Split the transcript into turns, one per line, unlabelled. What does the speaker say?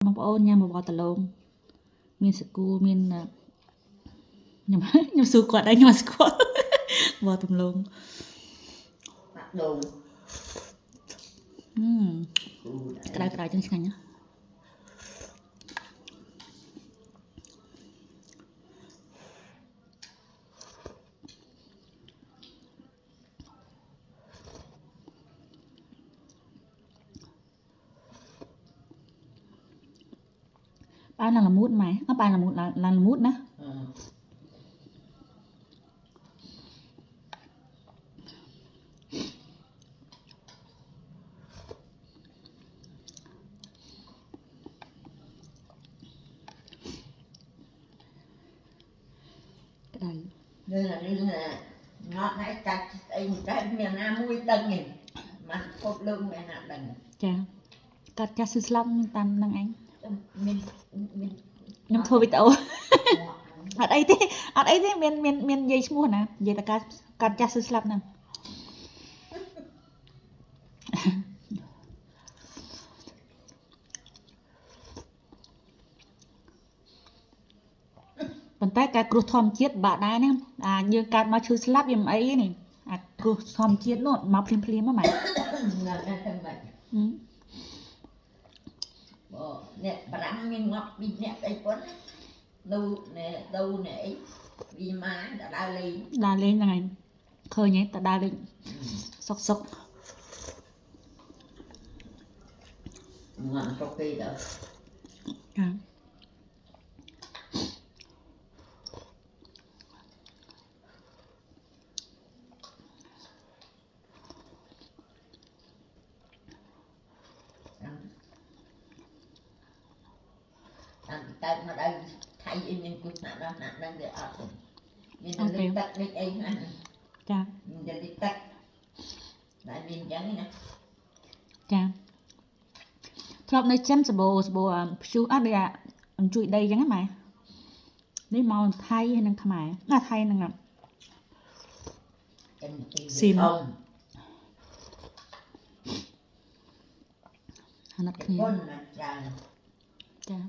បងប្អូនញ៉ាំបបរតឡូងមានសាគូមានខ្ញុំសួរគាត់ហើយខ្ញុំស្គាល់បបរតឡូង
បាក់ដូង
ក្តៅក្តៅចឹងឆ្ងាញ់ណាបានឡើងល្មូតម៉ែបានល្មូតឡើងល្មូតណាក្តៅ
រឿងងាត់ហើយកាច់អីតែមានណាមួយដឹងទេមកគប់លើមានណាដឹង
ចាកាត់ចាស់ស៊ឺស្លាប់តាមនឹងឯង
មាន
ខ្ញុំធ្វើវីដេអូអត់អីទេមាននិយាយឈ្មោះណានិយាយតែកាត់ចាស់ស៊ឺស្លាប់ហ្នឹងប៉ុន្តែការគ្រោះធម្មជាតិបាក់ដែរណាយើងកើតមកឈឺស្លាប់វាមិនអីទេនេះអាគ្រោះធម្មជាតិនោះមកភ្លាមមកម៉ែ
ណាស់តែមិនអ្នកប្រាំមានងាប់ពីអ្នកអីប៉ុនដូណែអីវាមកដើរលេង
ហ្នឹងឯងឃើញទេតដើរលេងសុក
ងាប់សុកទេដល់
ចា
តែមកដល់ថៃអីមានគូស្នាក់ដល់ណាដឹងវាអត់មានតែលេខទឹកលេខអីហ្នឹង
ចា
មានតែលេខទឹកតែមានអញ្ចឹងណា
ចាធ្លាប់នៅចិនសបោព្យុះអត់ដូចអញ្ជួយដីអញ្ចឹងម៉ែនេះមកថៃហើយនឹងខ្មែរថៃនឹង
ស៊ីម
អាណិតគ្នា
ចា